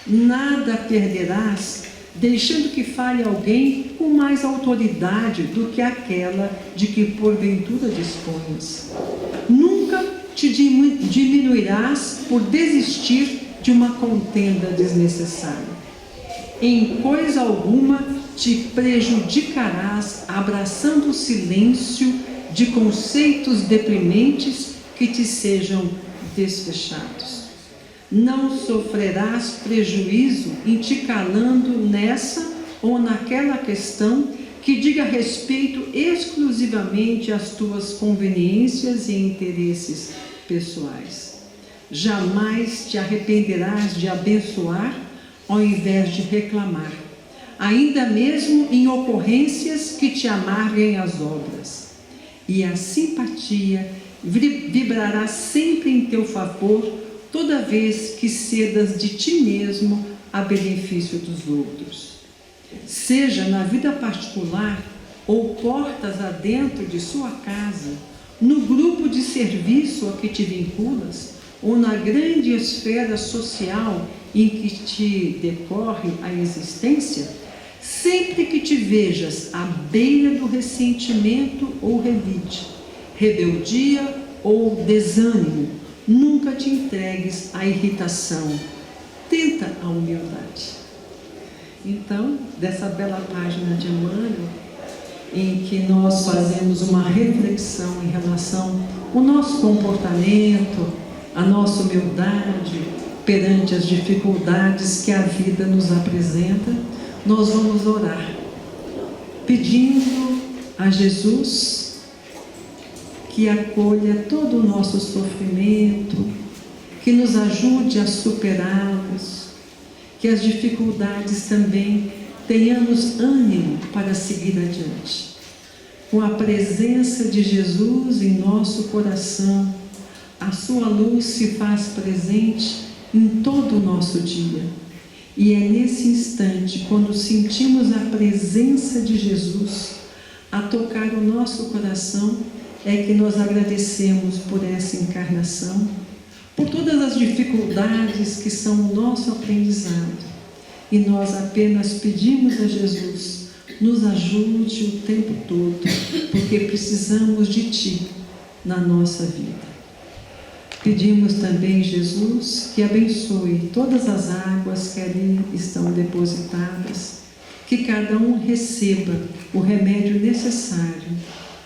Nada perderás, deixando que fale alguém com mais autoridade do que aquela de que porventura dispões. Nunca te diminuirás por desistir de uma contenda desnecessária. Em coisa alguma te prejudicarás abraçando o silêncio de conceitos deprimentes que te sejam desfechados. Não sofrerás prejuízo em te calando nessa ou naquela questão que diga respeito exclusivamente às tuas conveniências e interesses pessoais. Jamais te arrependerás de abençoar ao invés de reclamar, ainda mesmo em ocorrências que te amarguem as obras. E a simpatia vibrará sempre em teu favor toda vez que cedas de ti mesmo a benefício dos outros. Seja na vida particular ou portas adentro de sua casa, no grupo de serviço a que te vinculas, ou na grande esfera social em que te decorre a existência, sempre que te vejas à beira do ressentimento ou revide, rebeldia ou desânimo, nunca te entregues à irritação. Tenta a humildade. Então, dessa bela página de Emmanuel, em que nós fazemos uma reflexão em relação ao nosso comportamento, a nossa humildade perante as dificuldades que a vida nos apresenta, nós vamos orar, pedindo a Jesus que acolha todo o nosso sofrimento, que nos ajude a superá-los, que as dificuldades também tenhamos ânimo para seguir adiante. Com a presença de Jesus em nosso coração, a sua luz se faz presente em todo o nosso dia. E é nesse instante, quando sentimos a presença de Jesus a tocar o nosso coração, é que nós agradecemos por essa encarnação, por todas as dificuldades que são o nosso aprendizado. E nós apenas pedimos a Jesus, nos ajude o tempo todo, porque precisamos de Ti na nossa vida. Pedimos também, Jesus, que abençoe todas as águas que ali estão depositadas, que cada um receba o remédio necessário,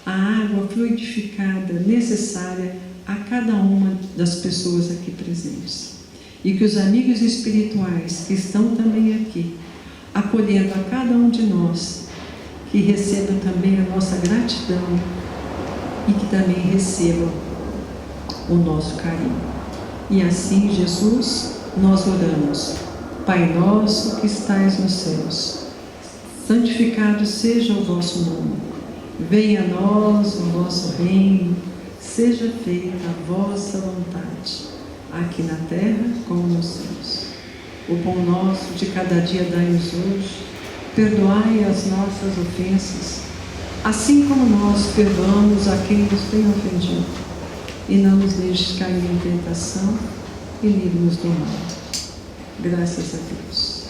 a água fluidificada necessária a cada uma das pessoas aqui presentes. E que os amigos espirituais que estão também aqui, acolhendo a cada um de nós, que recebam também a nossa gratidão e que também recebam o nosso carinho. E assim, Jesus, nós oramos. Pai nosso que estais nos céus, santificado seja o vosso nome. Venha a nós o vosso reino, seja feita a vossa vontade, aqui na terra como nos céus. O pão nosso de cada dia dai-nos hoje, perdoai as nossas ofensas, assim como nós perdoamos a quem nos tem ofendido. E não nos deixes cair em tentação, e livre-nos do mal. Graças a Deus.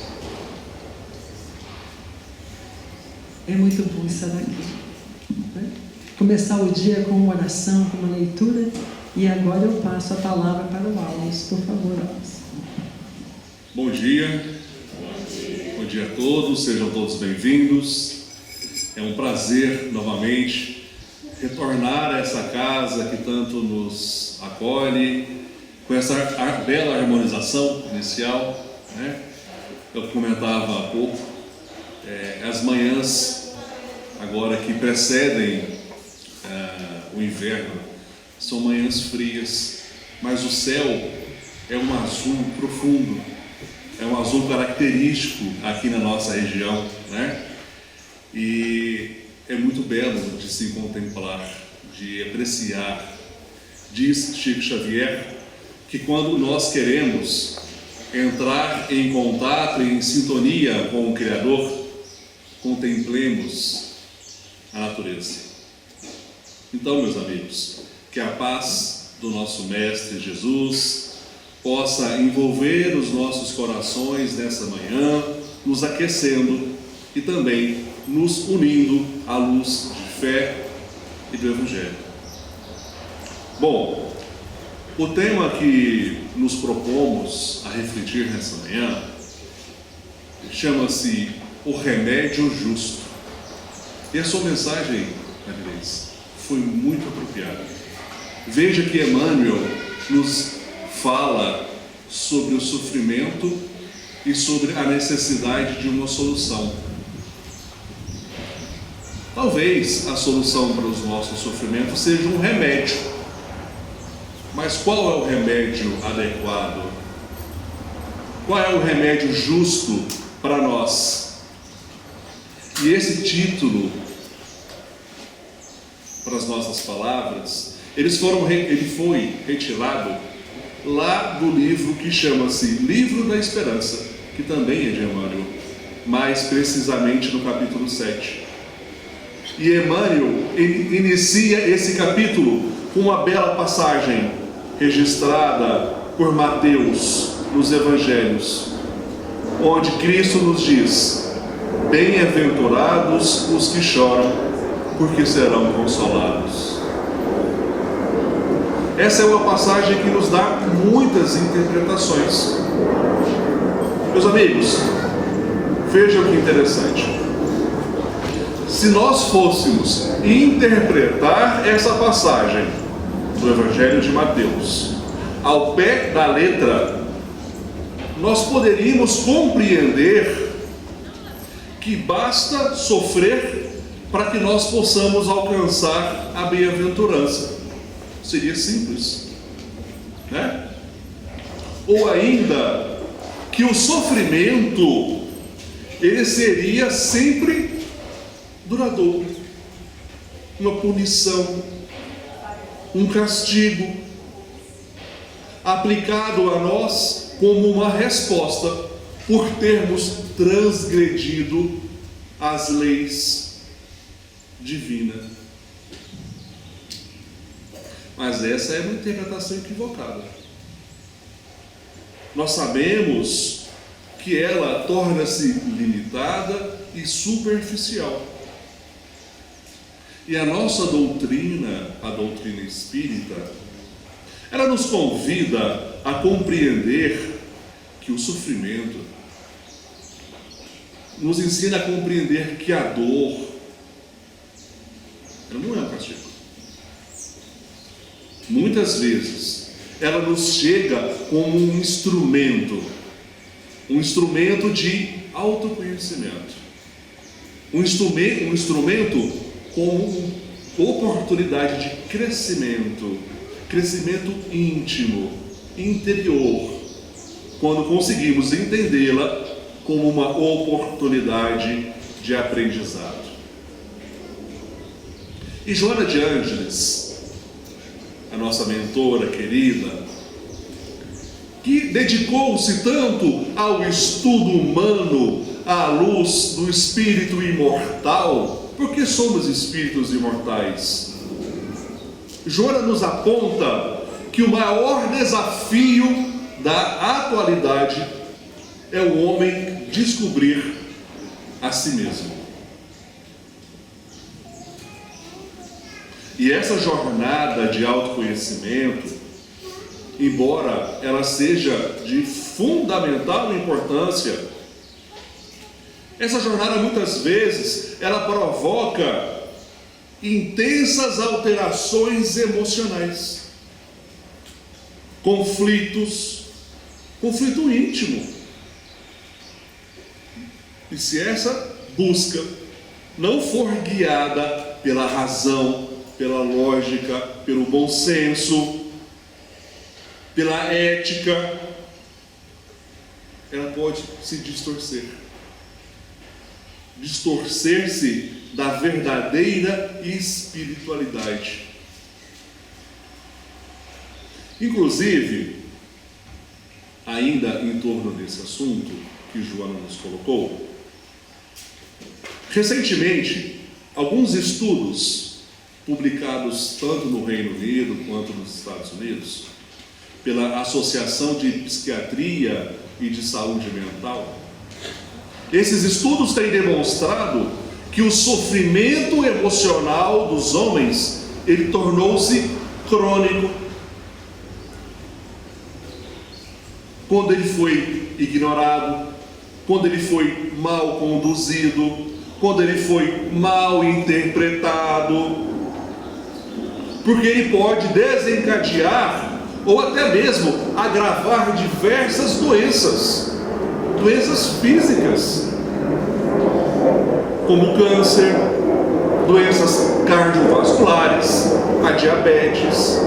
É muito bom estar aqui, né? Começar o dia com uma oração, com uma leitura, e agora eu passo a palavra para o Alves. Por favor, Alves. Bom dia. Bom dia a todos, sejam todos bem-vindos. É um prazer, novamente, retornar a essa casa que tanto nos acolhe, com essa bela harmonização inicial, né? Eu comentava há pouco, as manhãs agora que precedem o inverno são manhãs frias, mas o céu é um azul profundo, é um azul característico aqui na nossa região, né? E é muito belo de se contemplar, de apreciar. Diz Chico Xavier que quando nós queremos entrar em contato, em sintonia com o Criador, contemplemos a natureza. Então, meus amigos, que a paz do nosso Mestre Jesus, possa envolver os nossos corações nessa manhã, nos aquecendo e também nos unindo à luz de fé e do Evangelho. Bom, o tema que nos propomos a refletir nessa manhã chama-se O Remédio Justo. E a sua mensagem, Marilene, foi muito apropriada. Veja que Emmanuel nos fala sobre o sofrimento e sobre a necessidade de uma solução. Talvez a solução para os nossos sofrimentos seja um remédio. Mas qual é o remédio adequado? Qual é o remédio justo para nós? E esse título, para as nossas palavras, ele foi retirado lá do livro que chama-se Livro da Esperança, que também é de Emmanuel, mais precisamente no capítulo 7. E Emmanuel inicia esse capítulo com uma bela passagem registrada por Mateus nos Evangelhos, onde Cristo nos diz: bem-aventurados os que choram, porque serão consolados. Essa é uma passagem que nos dá muitas interpretações. Meus amigos, vejam que interessante. Se nós fôssemos interpretar essa passagem do Evangelho de Mateus ao pé da letra, nós poderíamos compreender que basta sofrer para que nós possamos alcançar a bem-aventurança. Seria simples, né? Ou ainda que o sofrimento ele seria sempre duradouro, uma punição, um castigo aplicado a nós como uma resposta por termos transgredido as leis divinas. Mas essa é uma interpretação equivocada. Nós sabemos que ela torna-se limitada e superficial. E a nossa doutrina, a doutrina espírita, ela nos convida a compreender que o sofrimento nos ensina a compreender que a dor ela não é um castigo. Muitas vezes ela nos chega como um instrumento de autoconhecimento, um instrumento como oportunidade de crescimento íntimo, interior, quando conseguimos entendê-la como uma oportunidade de aprendizado. E Joana de Ângeles, a nossa mentora querida, que dedicou-se tanto ao estudo humano à luz do espírito imortal, porque somos espíritos imortais. Joana nos aponta que o maior desafio da atualidade é o homem descobrir a si mesmo. E essa jornada de autoconhecimento, embora ela seja de fundamental importância, essa jornada muitas vezes ela provoca intensas alterações emocionais, conflito íntimo. E se essa busca não for guiada pela razão, pela lógica, pelo bom senso, pela ética, ela pode se distorcer-se da verdadeira espiritualidade. Inclusive, ainda em torno desse assunto que Joana nos colocou, recentemente, alguns estudos publicados tanto no Reino Unido quanto nos Estados Unidos pela Associação de Psiquiatria e de Saúde Mental. Esses estudos têm demonstrado que o sofrimento emocional dos homens, ele tornou-se crônico quando ele foi ignorado, quando ele foi mal conduzido, quando ele foi mal interpretado, porque ele pode desencadear ou até mesmo agravar diversas doenças físicas, como câncer, doenças cardiovasculares, a diabetes.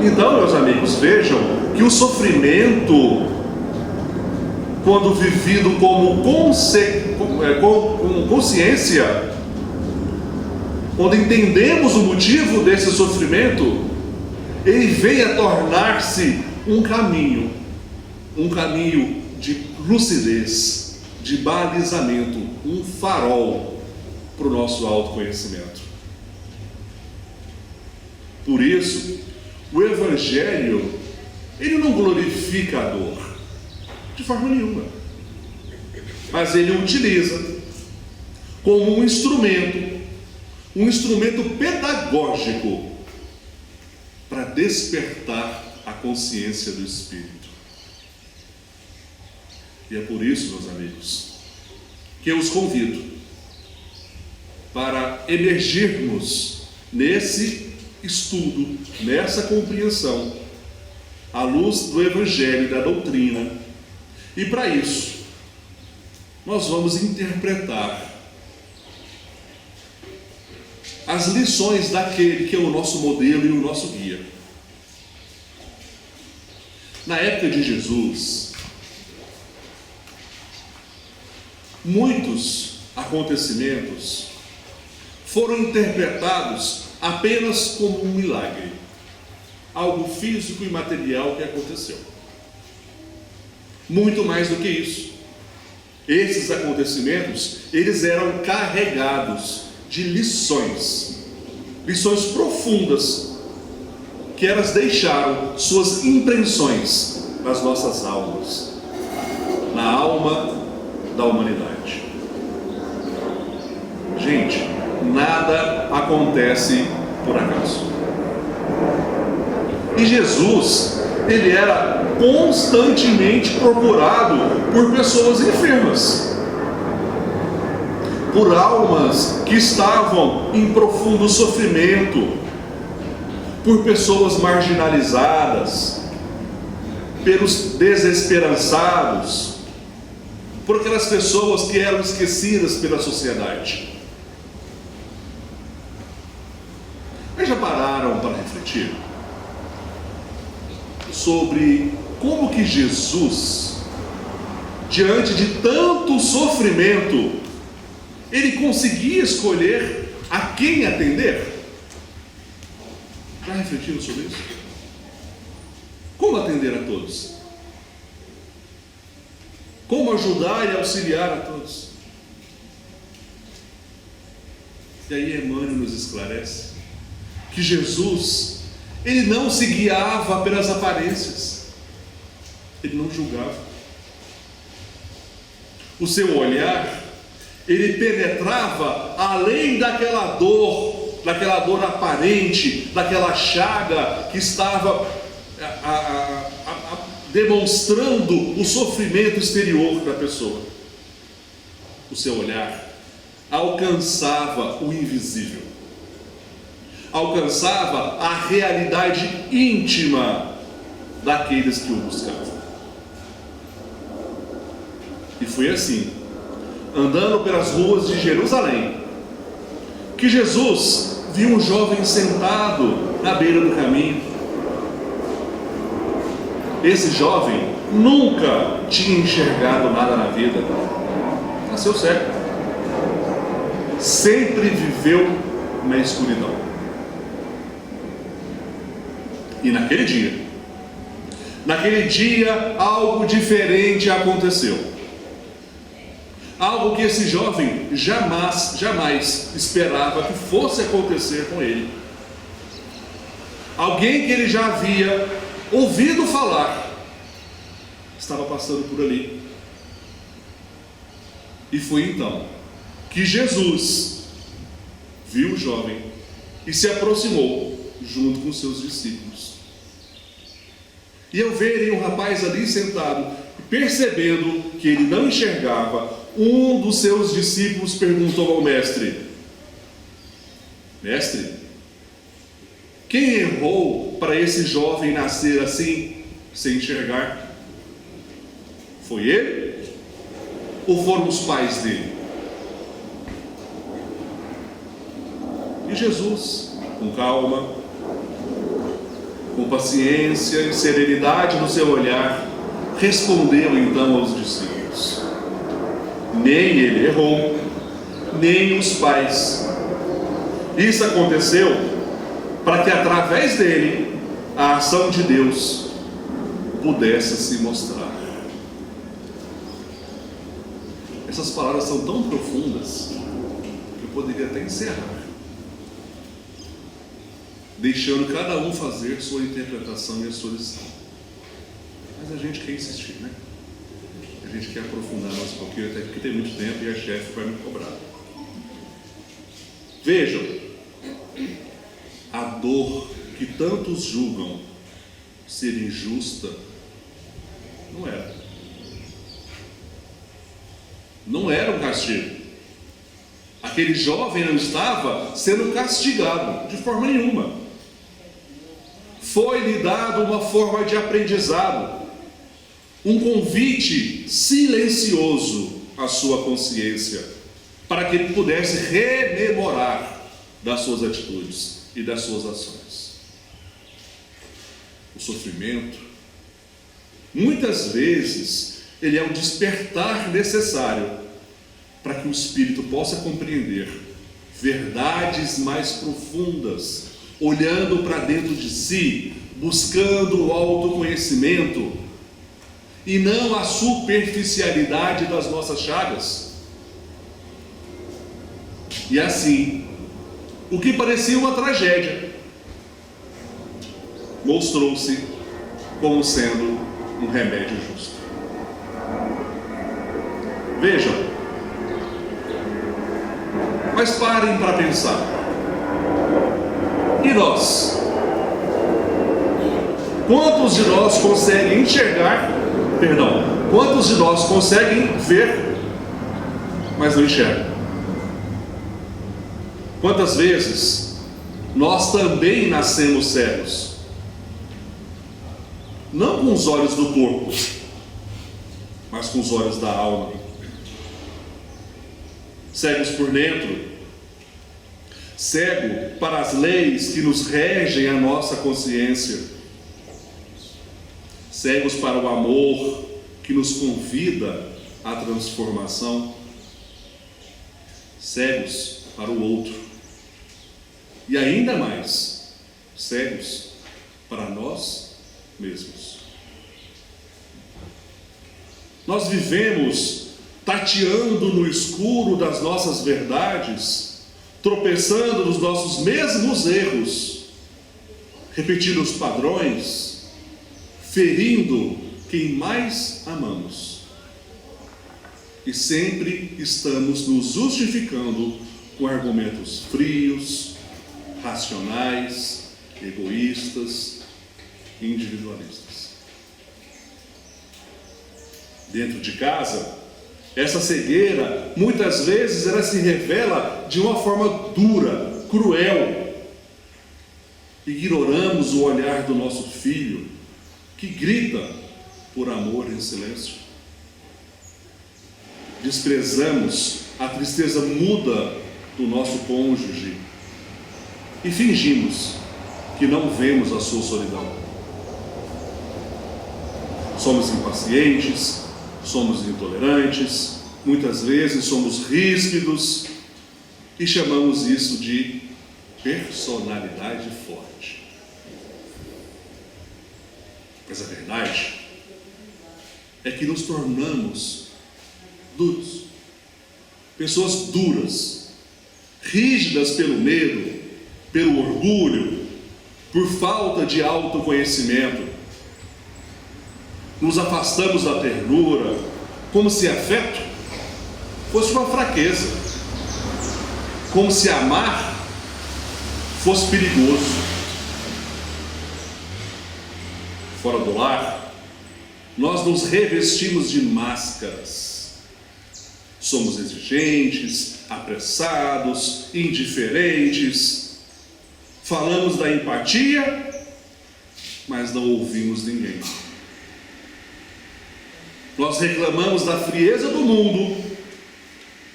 Então, meus amigos, vejam que o sofrimento, quando vivido com consciência, quando entendemos o motivo desse sofrimento, ele vem a tornar-se um caminho de lucidez, de balizamento, um farol para o nosso autoconhecimento. Por isso, o Evangelho, ele não glorifica a dor, de forma nenhuma, mas ele o utiliza como um instrumento pedagógico para despertar a consciência do Espírito. E é por isso, meus amigos, que eu os convido para emergirmos nesse estudo, nessa compreensão, à luz do Evangelho e da doutrina. E para isso, nós vamos interpretar as lições daquele que é o nosso modelo e o nosso guia. Na época de Jesus, muitos acontecimentos foram interpretados apenas como um milagre, algo físico e material que aconteceu. Muito mais do que isso. Esses acontecimentos, eles eram carregados de lições profundas, que elas deixaram suas impressões nas nossas almas, na alma da humanidade. Gente, nada acontece por acaso. E Jesus, ele era constantemente procurado por pessoas enfermas, por almas que estavam em profundo sofrimento, por pessoas marginalizadas, pelos desesperançados, por aquelas pessoas que eram esquecidas pela sociedade. Mas já pararam para refletir sobre como que Jesus, diante de tanto sofrimento, ele conseguia escolher a quem atender? Já refletiram sobre isso? Como atender a todos? Como ajudar e auxiliar a todos? E aí Emmanuel nos esclarece que Jesus, ele não se guiava pelas aparências, ele não julgava. O seu olhar, ele penetrava além daquela dor aparente, daquela chaga que estava demonstrando o sofrimento exterior da pessoa. O seu olhar alcançava o invisível, alcançava a realidade íntima daqueles que o buscavam. E foi assim, andando pelas ruas de Jerusalém, que Jesus viu um jovem sentado na beira do caminho. Esse jovem nunca tinha enxergado nada na vida, nasceu cego, sempre viveu na escuridão. E naquele dia algo diferente aconteceu. Algo que esse jovem jamais esperava que fosse acontecer com ele. alguém que ele já havia ouvido falar, estava passando por ali. E foi então que Jesus viu o jovem e se aproximou junto com seus discípulos. E ao verem o rapaz ali sentado, percebendo que ele não enxergava, um dos seus discípulos perguntou ao mestre: Mestre, quem errou para esse jovem nascer assim, sem enxergar? Foi ele? Ou foram os pais dele? E Jesus, com calma, com paciência e serenidade no seu olhar, respondeu então aos discípulos: nem ele errou, nem os pais. Isso aconteceu para que através dele a ação de Deus pudesse se mostrar. Essas palavras são tão profundas que eu poderia até encerrar, deixando cada um fazer sua interpretação e a sua lição. Mas a gente quer insistir, né? A gente quer aprofundar mais um pouquinho, até porque tem muito tempo e a chefe vai me cobrar. Vejam, a dor que tantos julgam ser injusta não era. Não era um castigo. Aquele jovem não estava sendo castigado de forma nenhuma. Foi-lhe dado uma forma de aprendizado, um convite silencioso à sua consciência, para que ele pudesse rememorar das suas atitudes e das suas ações. O sofrimento, muitas vezes, ele é o despertar necessário para que o espírito possa compreender verdades mais profundas, olhando para dentro de si, buscando o autoconhecimento e não a superficialidade das nossas chagas. E assim, o que parecia uma tragédia mostrou-se como sendo um remédio justo. Vejam, mas parem para pensar. E nós? Quantos de nós conseguem quantos de nós conseguem ver, mas não enxergam? Quantas vezes nós também nascemos cegos? Não com os olhos do corpo, mas com os olhos da alma. Cegos por dentro, cego para as leis que nos regem a nossa consciência, cegos para o amor que nos convida à transformação, cegos para o outro, e ainda mais, cegos para nós mesmos. Nós vivemos tateando no escuro das nossas verdades, tropeçando nos nossos mesmos erros, repetindo os padrões, ferindo quem mais amamos. E sempre estamos nos justificando com argumentos frios, racionais, egoístas, individualistas. Dentro de casa, essa cegueira, muitas vezes, ela se revela de uma forma dura, cruel. Ignoramos o olhar do nosso filho, que grita por amor em silêncio. Desprezamos a tristeza muda do nosso cônjuge e fingimos que não vemos a sua solidão. Somos impacientes, somos intolerantes, muitas vezes somos ríspidos e chamamos isso de personalidade forte. Mas a verdade é que nos tornamos duros, pessoas duras, rígidas pelo medo, pelo orgulho, por falta de autoconhecimento, nos afastamos da ternura, como se afeto fosse uma fraqueza, como se amar fosse perigoso. Fora do lar, nós nos revestimos de máscaras. Somos exigentes, apressados, indiferentes. Falamos da empatia, mas não ouvimos ninguém. Nós reclamamos da frieza do mundo,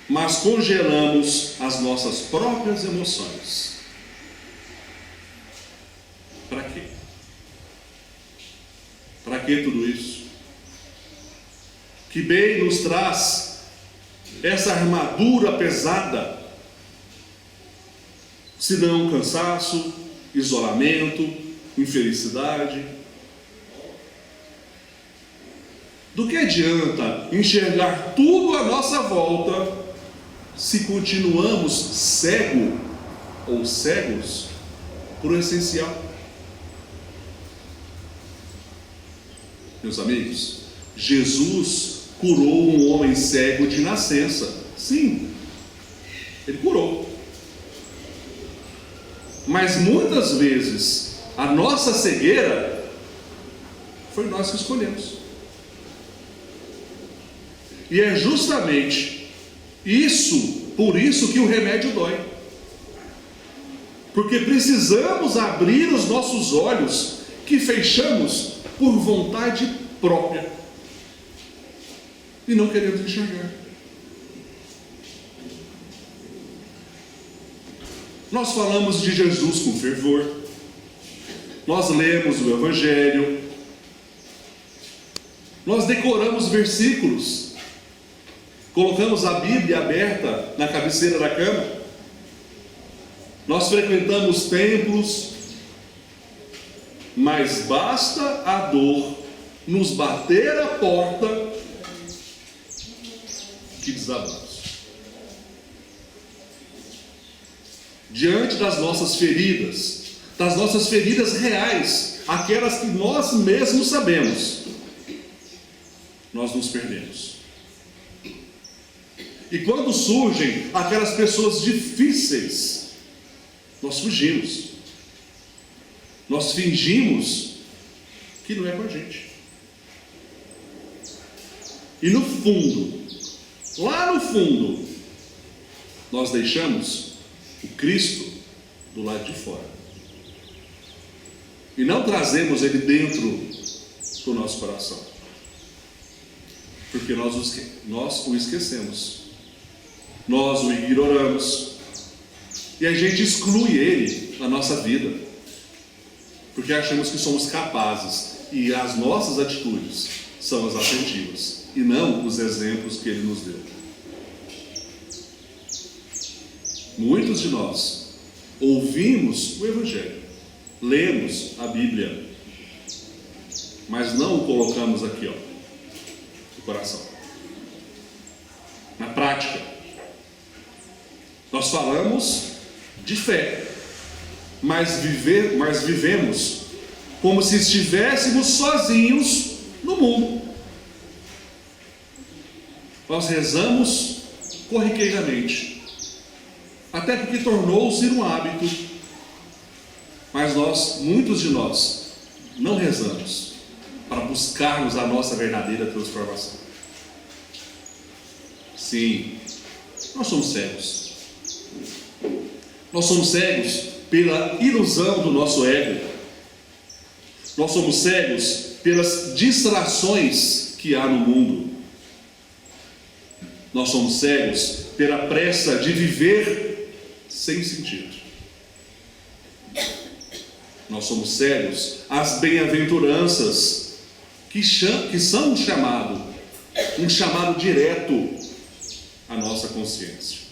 mas congelamos as nossas próprias emoções. Para quê? Para que tudo isso? Que bem nos traz essa armadura pesada, se não cansaço, isolamento, infelicidade? Do que adianta enxergar tudo à nossa volta se continuamos cegos ou cegos por o essencial? Meus amigos, Jesus curou um homem cego de nascença. Sim, ele curou. Mas muitas vezes a nossa cegueira foi nós que escolhemos. E é justamente por isso que o remédio dói. Porque precisamos abrir os nossos olhos, que fechamos por vontade própria e não queremos enxergar. Nós falamos de Jesus com fervor, nós lemos o Evangelho, nós decoramos versículos, colocamos a Bíblia aberta na cabeceira da cama, nós frequentamos templos, mas basta a dor nos bater a porta que desabamos. Diante das nossas feridas reais, aquelas que nós mesmos sabemos, nós nos perdemos. E quando surgem aquelas pessoas difíceis, nós fugimos. Nós fingimos que não é com a gente. E no fundo, lá no fundo, nós deixamos o Cristo do lado de fora. E não trazemos Ele dentro do nosso coração. Porque nós o esquecemos. Nós o ignoramos. E a gente exclui Ele da nossa vida. Porque achamos que somos capazes e as nossas atitudes são as afetivas e não os exemplos que Ele nos deu. Muitos de nós ouvimos o Evangelho, lemos a Bíblia, mas não o colocamos aqui, no coração, na prática. Nós falamos de fé, mas vivemos como se estivéssemos sozinhos no mundo. Nós rezamos corriqueiramente, até porque tornou-se um hábito, mas muitos de nós, não rezamos para buscarmos a nossa verdadeira transformação. Sim, nós somos cegos. Nós somos cegos pela ilusão do nosso ego. Nós somos cegos pelas distrações que há no mundo. Nós somos cegos pela pressa de viver sem sentido. Nós somos cegos às bem-aventuranças que são um chamado direto à nossa consciência.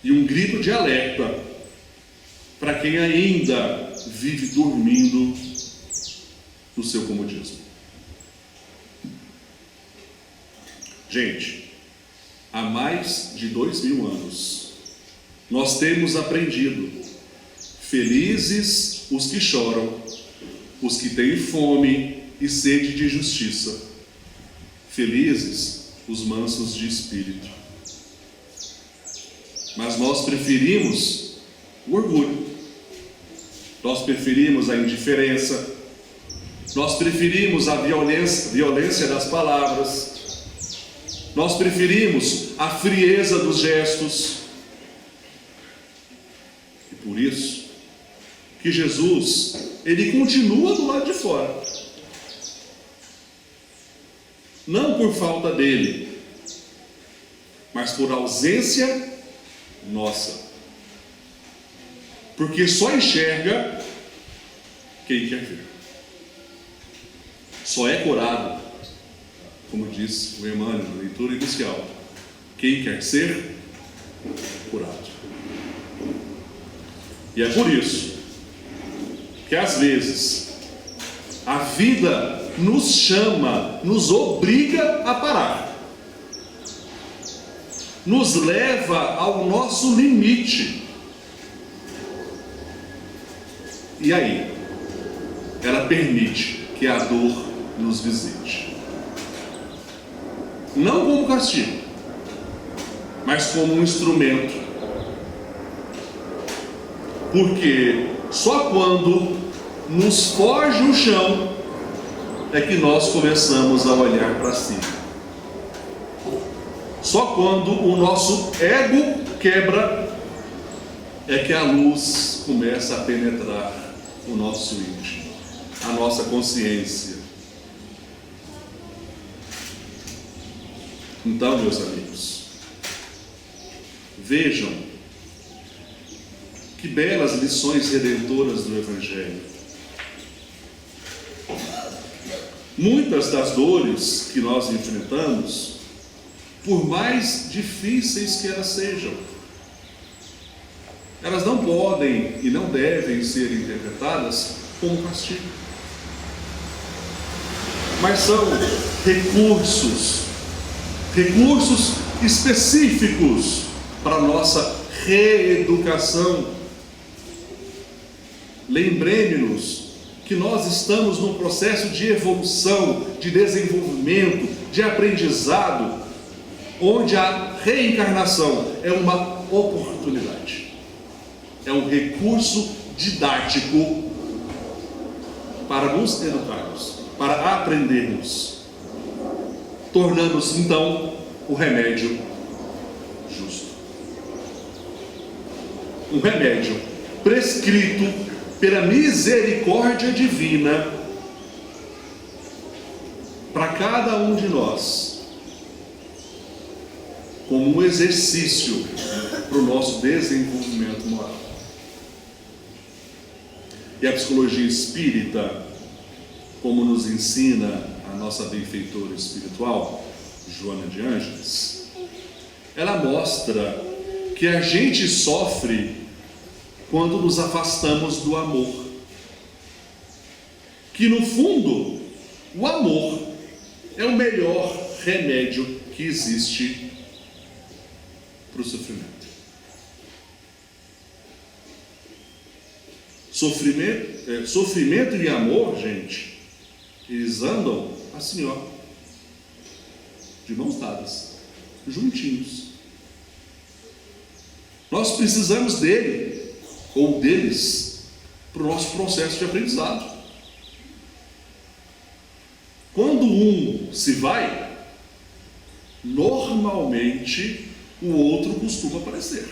E um grito de alerta para quem ainda vive dormindo no seu comodismo. Gente, há mais de 2000 anos, nós temos aprendido Felizes os que choram, os que têm fome e sede de justiça. Felizes os mansos de espírito. Mas nós preferimos o orgulho. Nós preferimos a indiferença. Nós preferimos a violência das palavras. Nós preferimos a frieza dos gestos. E por isso que Jesus, ele continua do lado de fora. Não por falta dele, mas por ausência nossa. Porque só enxerga quem quer ver. Só é curado, como diz o Emmanuel na leitura inicial, quem quer ser curado. E é por isso que às vezes a vida nos chama, nos obriga a parar, nos leva ao nosso limite. E aí, ela permite que a dor nos visite. Não como castigo, mas como um instrumento. Porque só quando nos foge o chão é que nós começamos a olhar para si. Só quando o nosso ego quebra é que a luz começa a penetrar o nosso íntimo, a nossa consciência. Então, meus amigos, vejam que belas lições redentoras do Evangelho. Muitas das dores que nós enfrentamos, por mais difíceis que elas sejam, elas não podem e não devem ser interpretadas como castigo, mas são recursos específicos para a nossa reeducação. Lembremos-nos que nós estamos num processo de evolução, de desenvolvimento, de aprendizado, onde a reencarnação é uma oportunidade, é um recurso didático para nos educarmos, para aprendermos, tornando-se então o remédio justo. Um remédio prescrito pela misericórdia divina para cada um de nós, como um exercício para o nosso desenvolvimento moral. E a psicologia espírita, como nos ensina a nossa benfeitora espiritual, Joana de Ângeles, ela mostra que a gente sofre quando nos afastamos do amor. Que no fundo, o amor é o melhor remédio que existe para o sofrimento. Sofrimento e amor, gente, eles andam assim, ó, de mãos dadas, juntinhos. Nós precisamos dele, ou deles, para o nosso processo de aprendizado. Quando um se vai, normalmente o outro costuma aparecer.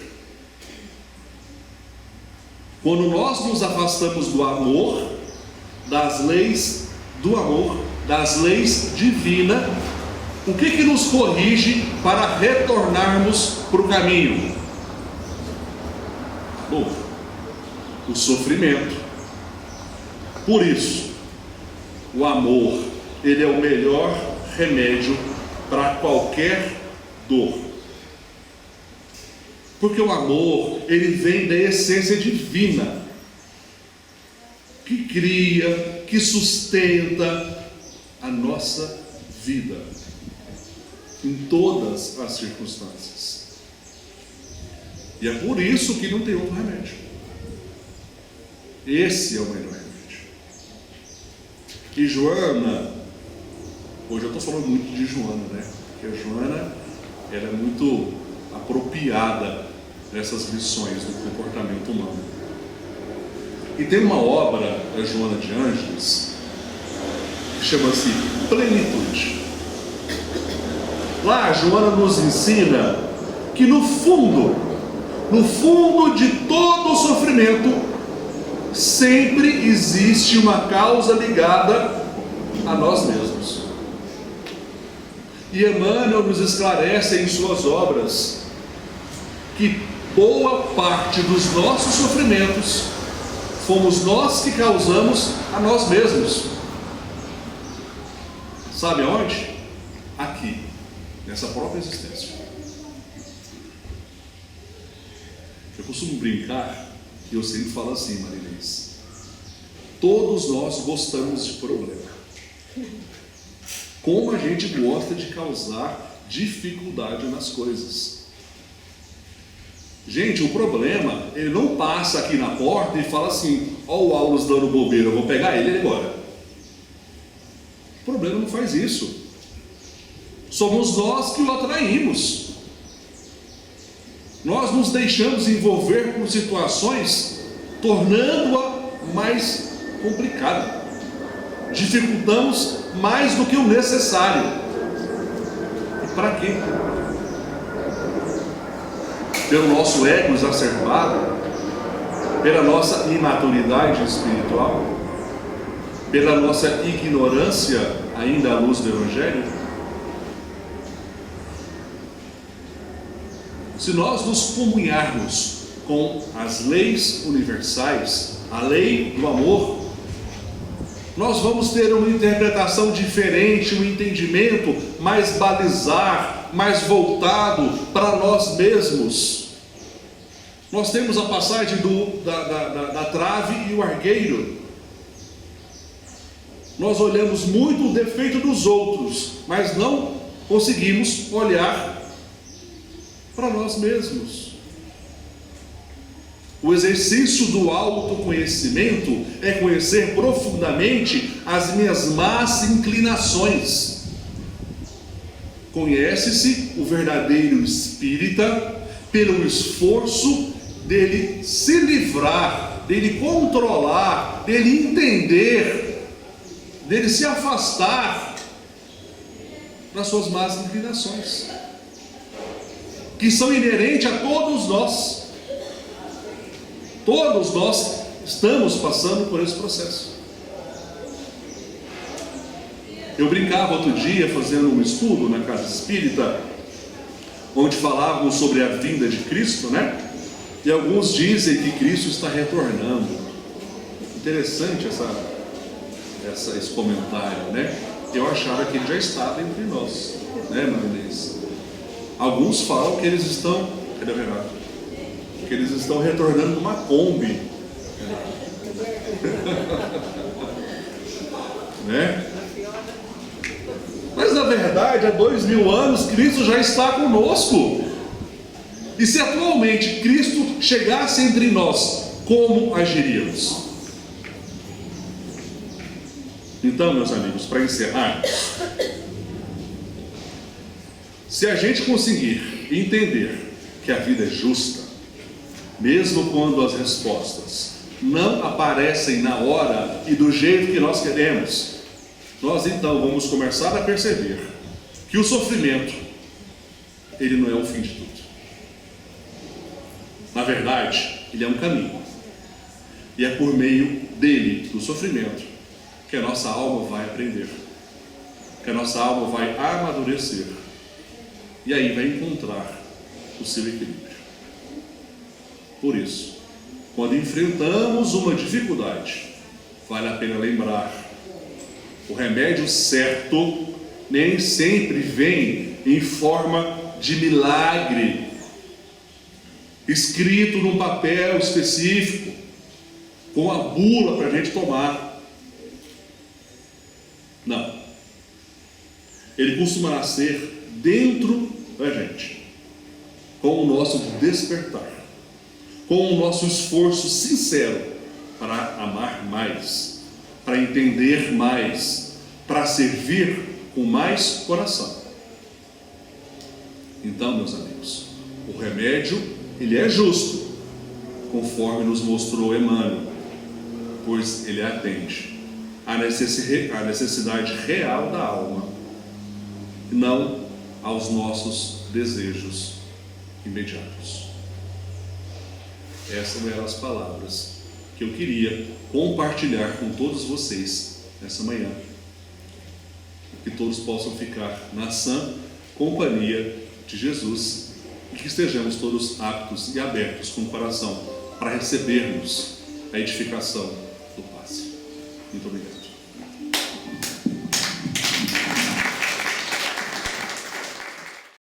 Quando nós nos afastamos do amor, das leis do amor, das leis divinas, o que nos corrige para retornarmos para o caminho? Bom, o sofrimento. Por isso, o amor, ele é o melhor remédio para qualquer dor. Porque o amor, ele vem da essência divina, que cria, que sustenta a nossa vida, em todas as circunstâncias. E é por isso que não tem outro remédio. Esse é o melhor remédio. E Joana, hoje eu estou falando muito de Joana, né? Porque a Joana, ela é muito apropriada nessas lições do comportamento humano. E tem uma obra da Joana de Ângeles que chama-se Plenitude. Lá a Joana nos ensina que no fundo de todo o sofrimento, sempre existe uma causa ligada a nós mesmos. E Emmanuel nos esclarece em suas obras que boa parte dos nossos sofrimentos fomos nós que causamos a nós mesmos. Sabe aonde? Aqui, nessa própria existência. Eu costumo brincar, e eu sempre falo assim, Marinês: todos nós gostamos de problema. Como a gente gosta de causar dificuldade nas coisas. Gente, o problema, ele não passa aqui na porta e fala assim: ó o Aulus dando bobeira, eu vou pegar ele agora. O problema não faz isso. Somos nós que o atraímos. Nós nos deixamos envolver por situações, tornando-a mais complicada. Dificultamos mais do que o necessário. E para quê? Pelo nosso ego exacerbado, pela nossa imaturidade espiritual, pela nossa ignorância ainda à luz do Evangelho. Se nós nos comunharmos com as leis universais, a lei do amor, nós vamos ter uma interpretação diferente, um entendimento mais balizar, mais voltado para nós mesmos. Nós temos a passagem da trave e o argueiro. Nós olhamos muito o defeito dos outros, mas não conseguimos olhar para nós mesmos. O exercício do autoconhecimento é conhecer profundamente as minhas más inclinações. Conhece-se o verdadeiro espírita pelo esforço dele se livrar, dele controlar, dele entender, dele se afastar das suas más inclinações, que são inerentes a todos nós. Todos nós estamos passando por esse processo. Eu brincava outro dia fazendo um estudo na casa espírita, onde falávamos sobre a vinda de Cristo, né? E alguns dizem que Cristo está retornando. Interessante esse comentário, né? Eu achava que ele já estava entre nós, né, Marinês? Alguns falam que eles estão, cadê o Renato? Que eles estão retornando numa Kombi, né? Mas na verdade, há 2000 anos, Cristo já está conosco. E se atualmente Cristo chegasse entre nós, como agiríamos? Então, meus amigos, para encerrar, se a gente conseguir entender que a vida é justa, mesmo quando as respostas não aparecem na hora e do jeito que nós queremos, nós então vamos começar a perceber que o sofrimento, ele não é o fim de tudo. Na verdade, ele é um caminho. E é por meio dele, do sofrimento, que a nossa alma vai aprender, que a nossa alma vai amadurecer, e aí vai encontrar o seu equilíbrio. Por isso, quando enfrentamos uma dificuldade, vale a pena lembrar: o remédio certo nem sempre vem em forma de milagre, escrito num papel específico, com a bula para a gente tomar. Não. Ele costuma nascer dentro da gente, com o nosso despertar, com o nosso esforço sincero para amar mais, para entender mais, para servir com mais coração. Então, meus amigos, o remédio, ele é justo, conforme nos mostrou Emmanuel, pois ele atende à necessidade real da alma, não aos nossos desejos imediatos. Essas eram as palavras que eu queria compartilhar com todos vocês nessa manhã. Que todos possam ficar na sã companhia de Jesus e que estejamos todos aptos e abertos com o coração para recebermos a edificação do passe. Muito obrigado.